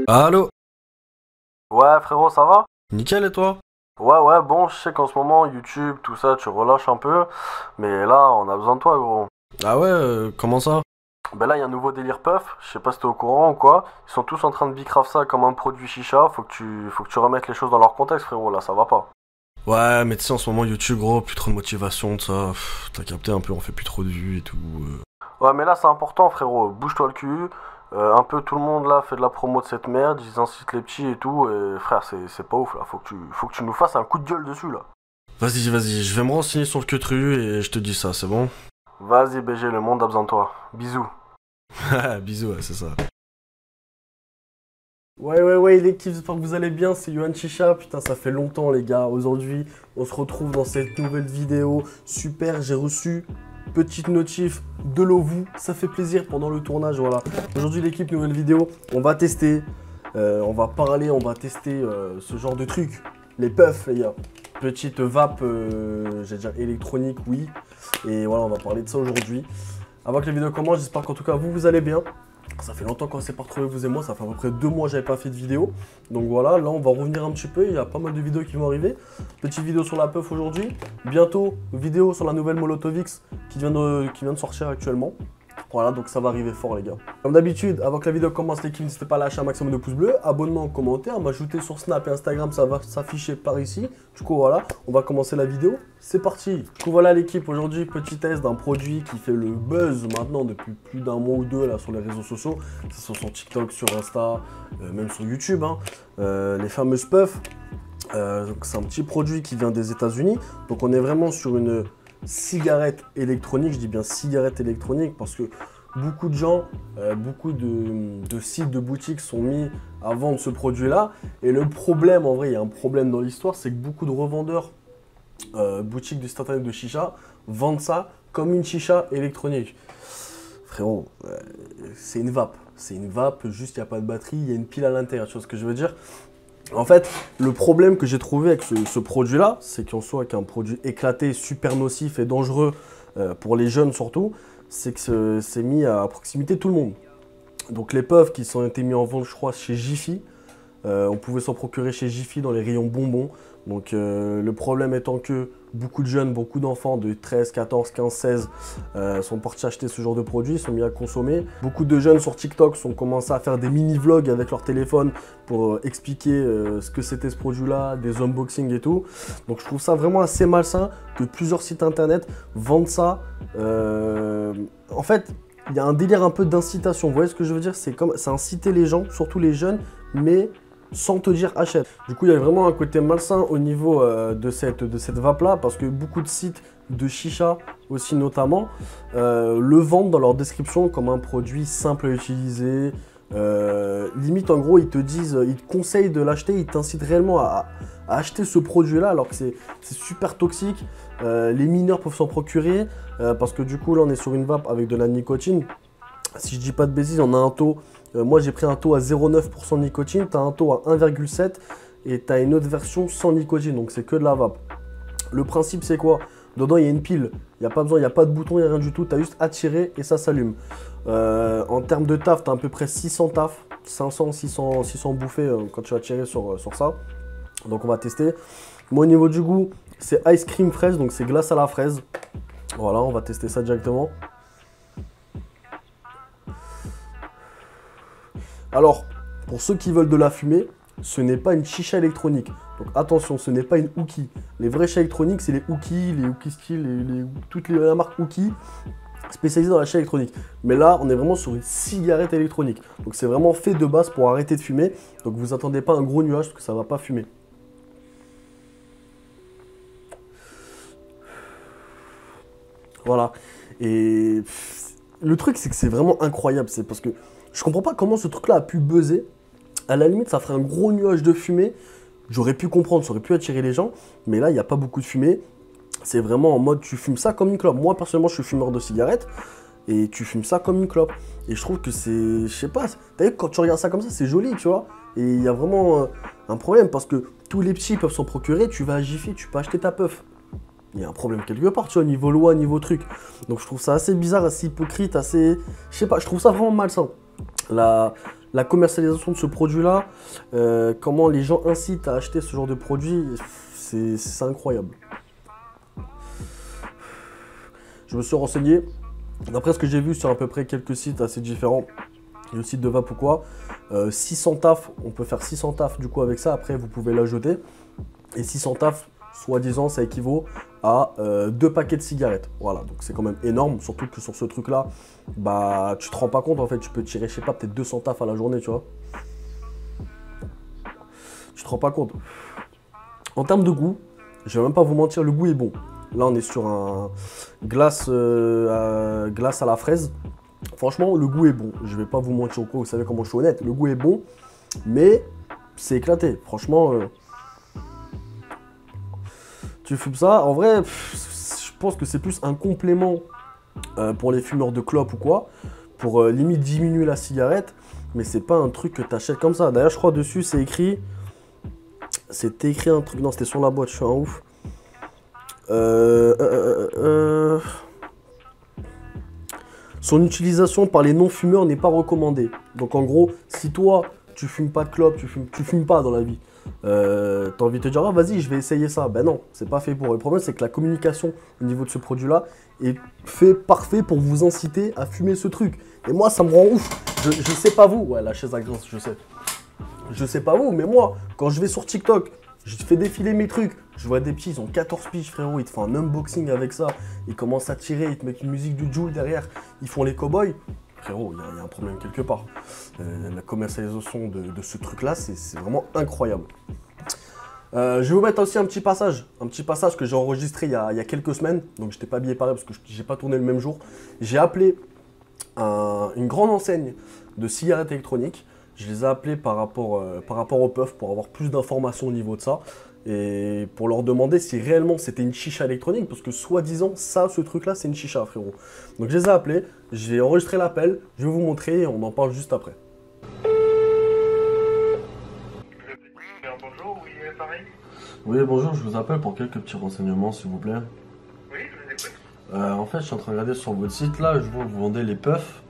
Allô? Ouais frérot, ça va? Nickel et toi? Ouais, bon, je sais qu'en ce moment, YouTube, tout ça, tu relâches un peu, mais là, on a besoin de toi, gros. Ah ouais, comment ça? Ben là, il y a un nouveau délire puff, je sais pas si t'es au courant ou quoi, ils sont tous en train de bicrave ça comme un produit chicha, faut que tu remettes les choses dans leur contexte, frérot, là, ça va pas. Ouais, mais tu sais, en ce moment, YouTube, gros, plus trop de motivation, tout ça. T'as capté un peu, on fait plus trop de vues et tout. Ouais, mais là, c'est important, frérot, bouge-toi le cul, un peu tout le monde, là, fait de la promo de cette merde, ils incitent les petits et tout, et frère, c'est pas ouf, là, faut que tu nous fasses un coup de gueule dessus, là. Vas-y, je vais me renseigner sur le Queutru et je te dis ça, c'est bon? Vas-y, BG, le monde a besoin de toi. Bisous. Bisous, ouais, c'est ça. Ouais, l'équipe, j'espère que vous allez bien, c'est Yohan Chicha, putain ça fait longtemps les gars, aujourd'hui on se retrouve dans cette nouvelle vidéo, super, j'ai reçu petite notif de Lovoo, ça fait plaisir pendant le tournage, voilà. Aujourd'hui l'équipe, nouvelle vidéo, on va tester, on va parler, on va tester ce genre de truc, les puffs les gars. Petite vape, j'allais dire électronique, oui, et voilà on va parler de ça aujourd'hui. Avant que la vidéo commence, j'espère qu'en tout cas vous allez bien. Ça fait longtemps qu'on s'est pas retrouvés vous et moi, ça fait à peu près 2 mois que j'avais pas fait de vidéo. Donc voilà, là on va revenir un petit peu, il y a pas mal de vidéos qui vont arriver. Petite vidéo sur la puff aujourd'hui. Bientôt, vidéo sur la nouvelle Molotov X qui vient de sortir actuellement. Voilà, donc ça va arriver fort les gars. Comme d'habitude, avant que la vidéo commence l'équipe, n'hésitez pas à lâcher un maximum de pouces bleus, abonnement, commentaire, m'ajouter sur Snap et Instagram, ça va s'afficher par ici. Du coup voilà, on va commencer la vidéo, c'est parti. Du coup voilà l'équipe, aujourd'hui petit test d'un produit qui fait le buzz maintenant depuis plus d'un mois ou deux là sur les réseaux sociaux. C'est sur TikTok, sur Insta, même sur YouTube, hein. Les fameuses puffs. C'est un petit produit qui vient des États-Unis, donc on est vraiment sur une cigarette électronique, je dis bien cigarette électronique parce que beaucoup de gens, beaucoup de sites, de boutiques sont mis à vendre ce produit-là. Et le problème, en vrai, il y a un problème dans l'histoire, c'est que beaucoup de revendeurs, boutiques de site internet de chicha, vendent ça comme une chicha électronique. Frérot, c'est une vape. C'est une vape, juste il n'y a pas de batterie, il y a une pile à l'intérieur, tu vois ce que je veux dire? En fait, le problème que j'ai trouvé avec ce produit-là, c'est qu'en soit qu'un produit éclaté, super nocif et dangereux pour les jeunes surtout, c'est que c'est mis à proximité de tout le monde. Donc les puffs qui ont été mis en vente, je crois, chez Jiffy, on pouvait s'en procurer chez Jiffy dans les rayons bonbons. Donc le problème étant que beaucoup de jeunes, beaucoup d'enfants de 13, 14, 15, 16 sont partis acheter ce genre de produits, sont mis à consommer. Beaucoup de jeunes sur TikTok sont commencé à faire des mini-vlogs avec leur téléphone pour expliquer ce que c'était ce produit-là, des unboxings et tout. Donc je trouve ça vraiment assez malsain que plusieurs sites internet vendent ça. En fait, il y a un délire un peu d'incitation. Vous voyez ce que je veux dire? C'est inciter les gens, surtout les jeunes, mais sans te dire achète. Du coup, il y a vraiment un côté malsain au niveau de cette vape-là, parce que beaucoup de sites de chicha aussi notamment le vendent dans leur description comme un produit simple à utiliser. Limite, en gros, ils te disent, ils te conseillent de l'acheter, ils t'incitent réellement à acheter ce produit-là, alors que c'est super toxique. Les mineurs peuvent s'en procurer, parce que du coup, là, on est sur une vape avec de la nicotine. Si je dis pas de bêtises, on a un taux. Moi, j'ai pris un taux à 0,9% de nicotine. Tu as un taux à 1,7 et tu as une autre version sans nicotine. Donc, c'est que de la vape. Le principe, c'est quoi? Dedans, il y a une pile. Il n'y a pas besoin, il n'y a pas de bouton, il n'y a rien du tout. Tu as juste à tirer et ça s'allume. En termes de taf, tu as à peu près 600 taf. 500, 600 bouffées quand tu vas tirer sur ça. Donc, on va tester. Moi, au niveau du goût, c'est ice cream fraise. Donc, c'est glace à la fraise. Voilà, on va tester ça directement. Alors, pour ceux qui veulent de la fumée, ce n'est pas une chicha électronique. Donc attention, ce n'est pas une Hookie. Les vrais chichas électroniques, c'est les Hookie, les Hookie Steel, toutes les marques Hookie spécialisées dans la chicha électronique. Mais là, on est vraiment sur une cigarette électronique. Donc c'est vraiment fait de base pour arrêter de fumer. Donc vous attendez pas un gros nuage parce que ça ne va pas fumer. Voilà. Et le truc, c'est que c'est vraiment incroyable. C'est parce que je comprends pas comment ce truc-là a pu buzzer. À la limite, ça ferait un gros nuage de fumée. J'aurais pu comprendre, ça aurait pu attirer les gens. Mais là, il n'y a pas beaucoup de fumée. C'est vraiment en mode, tu fumes ça comme une clope. Moi, personnellement, je suis fumeur de cigarettes. Et tu fumes ça comme une clope. Et je trouve que c'est, je sais pas, t'as vu, quand tu regardes ça comme ça, c'est joli, tu vois. Et il y a vraiment un problème parce que tous les petits peuvent s'en procurer. Tu vas à Jiffy, tu peux acheter ta puff. il y a un problème quelque part, tu vois, niveau loi, niveau truc. Donc je trouve ça assez bizarre, assez hypocrite, assez... Je sais pas, je trouve ça vraiment malsain. La commercialisation de ce produit-là, comment les gens incitent à acheter ce genre de produit, c'est incroyable. Je me suis renseigné, d'après ce que j'ai vu sur à peu près quelques sites assez différents, le site de Vape ou quoi, 600 taf, on peut faire 600 taf du coup avec ça, après vous pouvez la jeter. Et 600 taf, soi-disant, ça équivaut à 2 paquets de cigarettes. Voilà, donc c'est quand même énorme, surtout que sur ce truc-là, bah tu te rends pas compte en fait, tu peux tirer, je sais pas, peut-être 200 taf à la journée, tu vois. Tu te rends pas compte. En termes de goût, je vais même pas vous mentir, le goût est bon. Là, on est sur un glace à la fraise. Franchement, le goût est bon. Je vais pas vous mentir ou quoi, vous savez comment je suis honnête. Le goût est bon, mais c'est éclaté. Franchement, tu fumes ça. En vrai, je pense que c'est plus un complément pour les fumeurs de clope ou quoi, pour limite diminuer la cigarette, mais c'est pas un truc que tu achètes comme ça. D'ailleurs, je crois dessus, c'est écrit... C'était écrit un truc... Non, c'était sur la boîte, je suis un ouf. Son utilisation par les non-fumeurs n'est pas recommandée. Donc en gros, si toi, tu fumes pas de clope, tu fumes pas dans la vie, t'as envie de te dire, ah vas-y, je vais essayer ça. Ben non, c'est pas fait pour. Le problème, c'est que la communication au niveau de ce produit-là est parfait pour vous inciter à fumer ce truc. Et moi, ça me rend ouf. Je sais pas vous. Ouais, la chaise à grince, je sais. Je sais pas vous, mais moi, quand je vais sur TikTok, je fais défiler mes trucs. Je vois des petits, ils ont 14 piges, frérot. Ils te font un unboxing avec ça. Ils commencent à tirer, ils te mettent une musique du Joule derrière. Ils font les cow-boys. Frérot, il y a un problème quelque part. La commercialisation de ce truc-là, c'est vraiment incroyable. Je vais vous mettre aussi un petit passage que j'ai enregistré il y a quelques semaines. Donc, je n'étais pas habillé pareil parce que je n'ai pas tourné le même jour. J'ai appelé une grande enseigne de cigarettes électroniques. Je les ai appelés par rapport au puff pour avoir plus d'informations au niveau de ça. Et pour leur demander si réellement c'était une chicha électronique, parce que soi-disant, ce truc-là, c'est une chicha, frérot. Donc je les ai appelés, j'ai enregistré l'appel, je vais vous montrer et on en parle juste après. Bonjour, oui, pareil. Oui, bonjour, je vous appelle pour quelques petits renseignements, s'il vous plaît. Oui, je vous écoute. En fait, je suis en train de regarder sur votre site, là, je vois que vous vendez les puffs.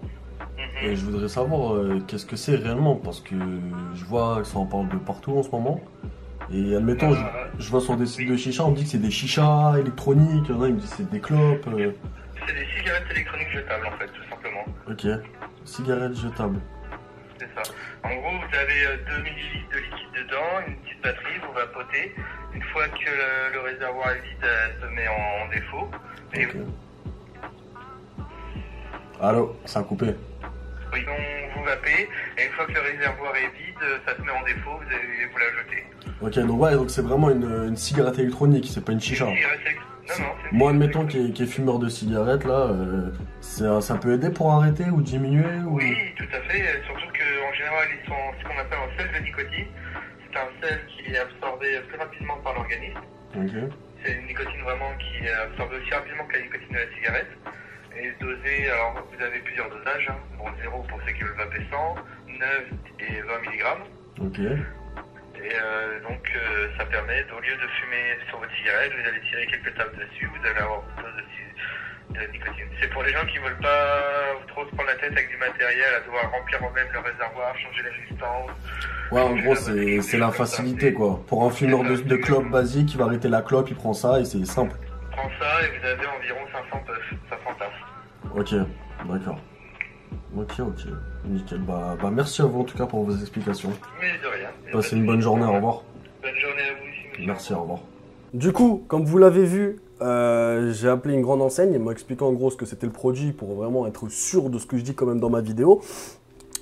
Et je voudrais savoir qu'est-ce que c'est réellement, parce que je vois que ça en parle de partout en ce moment. Et admettons, je vois sur des sites de chicha, on me dit que c'est des chichas électroniques, il y en a, ils me disent que c'est des clopes. C'est des cigarettes électroniques jetables en fait, tout simplement. Ok, cigarettes jetables. C'est ça. En gros, vous avez 2 ml de liquide dedans, une petite batterie, vous vapotez. Une fois que le réservoir est vide, elle se met en défaut. Et Ok. Allô, ça a coupé. oui, donc vous vapez, et une fois que le réservoir est vide, ça se met en défaut, vous la jetez. Ok, donc ouais, donc c'est vraiment une cigarette électronique, c'est pas une chicha. Non, non, c'est une Moi, cigarette admettons qui est fumeur de cigarettes, là, ça peut aider pour arrêter ou diminuer ou... Oui, tout à fait. Surtout qu'en général, ils sont ce qu'on appelle un sel de nicotine. C'est un sel qui est absorbé plus rapidement par l'organisme. Ok. C'est une nicotine vraiment qui est absorbée aussi rapidement que la nicotine de la cigarette. Et dosée, alors vous avez plusieurs dosages. Hein. Bon, 0 pour ceux qui veulent vaper 100, 9 et 20 mg. Ok. Et donc ça permet, au lieu de fumer sur votre cigarette, vous allez tirer quelques tapes dessus, vous allez avoir une dose de nicotine. C'est pour les gens qui ne veulent pas trop se prendre la tête avec du matériel, à devoir remplir eux-mêmes le réservoir, changer les résistances. Ouais, en gros, c'est la facilité, quoi. Pour un fumeur de clope basique, il va arrêter la clope, il prend ça et c'est simple. Prends ça et vous avez environ 500 puffs, 500 tasses. Ok, d'accord. Ok, nickel. Bah merci à vous en tout cas pour vos explications. Mais de rien. Passez une bonne journée, au revoir. Bonne journée à vous aussi, monsieur. Merci, au revoir. Du coup, comme vous l'avez vu, j'ai appelé une grande enseigne et m'a expliqué en gros ce que c'était le produit pour vraiment être sûr de ce que je dis quand même dans ma vidéo.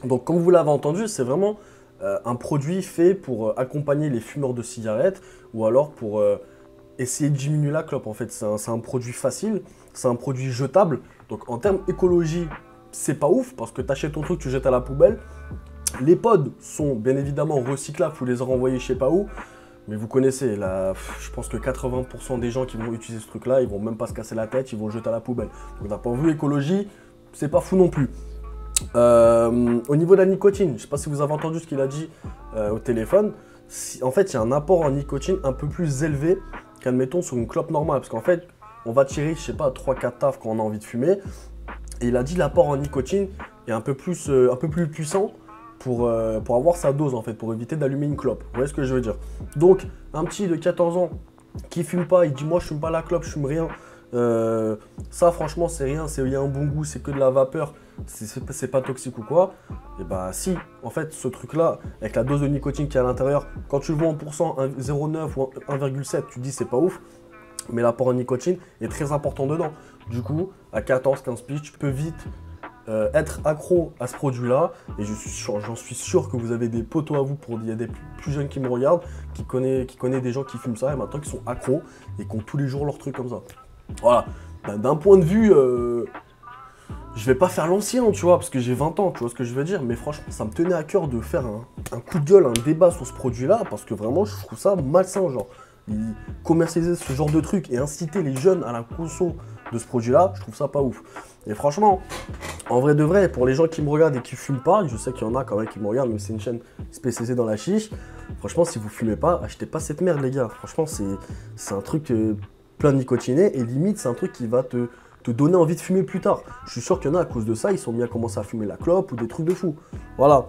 Donc comme vous l'avez entendu, c'est vraiment un produit fait pour accompagner les fumeurs de cigarettes ou alors pour essayer de diminuer la clope. En fait, c'est un produit facile, c'est un produit jetable. Donc en termes écologie, c'est pas ouf parce que tu achètes ton truc, tu jettes à la poubelle. Les pods sont bien évidemment recyclables, vous les renvoyer je sais pas où. Mais vous connaissez, là, je pense que 80% des gens qui vont utiliser ce truc-là, ils vont même pas se casser la tête, ils vont le jeter à la poubelle. Donc d'un point de vue écologie, c'est pas fou non plus. Au niveau de la nicotine, je sais pas si vous avez entendu ce qu'il a dit au téléphone. En fait, il y a un apport en nicotine un peu plus élevé qu'admettons sur une clope normale. Parce qu'en fait, on va tirer, je sais pas, 3-4 tafs quand on a envie de fumer. Et il a dit l'apport en nicotine est un peu plus puissant pour avoir sa dose en fait, pour éviter d'allumer une clope. Vous voyez ce que je veux dire? Donc, un petit de 14 ans qui fume pas, il dit moi je fume pas la clope, je fume rien. Ça franchement c'est rien, il y a un bon goût, c'est que de la vapeur, c'est pas toxique ou quoi. Et bah si, en fait ce truc là, avec la dose de nicotine qui est à l'intérieur, quand tu le vois en pourcent 0,9 ou 1,7, tu te dis c'est pas ouf. Mais l'apport en nicotine est très important dedans. Du coup, à 14-15 piges, tu peux vite être accro à ce produit-là. Et j'en suis sûr que vous avez des potos à vous, il y a des plus jeunes qui me regardent, qui connaissent des gens qui fument ça et maintenant qui sont accros et qui ont tous les jours leur truc comme ça. Voilà. D'un point de vue, je vais pas faire l'ancien, tu vois, parce que j'ai 20 ans, tu vois ce que je veux dire. Mais franchement, ça me tenait à cœur de faire un coup de gueule, un débat sur ce produit-là, parce que vraiment, je trouve ça malsain, genre. Commercialiser ce genre de truc et inciter les jeunes à la conso de ce produit-là, je trouve ça pas ouf. Et franchement, en vrai de vrai, pour les gens qui me regardent et qui fument pas, je sais qu'il y en a quand même qui me regardent, même si c'est une chaîne spécialisée dans la chiche. Franchement, si vous fumez pas, achetez pas cette merde, les gars. Franchement, c'est un truc plein de nicotiné et limite, c'est un truc qui va te donner envie de fumer plus tard. Je suis sûr qu'il y en a à cause de ça, ils sont mis à commencer à fumer la clope ou des trucs de fou. Voilà.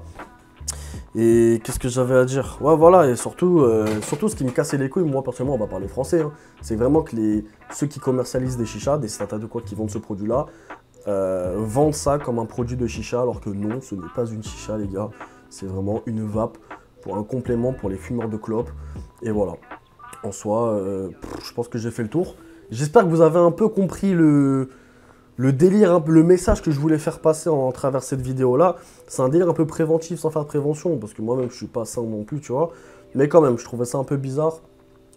Et qu'est-ce que j'avais à dire? Ouais, voilà, et surtout ce qui me cassait les couilles, moi personnellement, on va parler français, hein, c'est vraiment que ceux qui commercialisent des chichas, des stata de quoi qui vendent ce produit-là, vendent ça comme un produit de chicha, alors que non, ce n'est pas une chicha, les gars. C'est vraiment une vape pour un complément pour les fumeurs de clopes. Et voilà. En soi, je pense que j'ai fait le tour. J'espère que vous avez un peu compris le délire, le message que je voulais faire passer en travers cette vidéo-là. C'est un délire un peu préventif sans faire de prévention, parce que moi-même, je suis pas sain non plus, tu vois. Mais quand même, je trouvais ça un peu bizarre.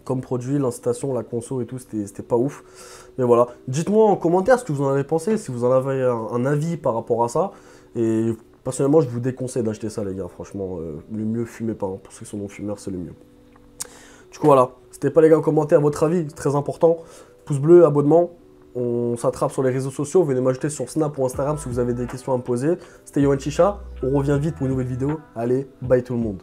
Comme produit, l'incitation, la conso et tout, c'était pas ouf. Mais voilà. Dites-moi en commentaire ce que vous en avez pensé, si vous en avez un avis par rapport à ça. Et personnellement, je vous déconseille d'acheter ça, les gars. Franchement, le mieux, fumez pas. Hein. Pour ceux qui sont non-fumeurs, c'est le mieux. Du coup, voilà. N'hésitez pas, les gars, en commentaire votre avis, c'est très important. Pouce bleu, abonnement. On s'attrape sur les réseaux sociaux. Venez m'ajouter sur Snap ou Instagram si vous avez des questions à me poser. C'était Yohan Chicha. On revient vite pour une nouvelle vidéo. Allez, bye tout le monde.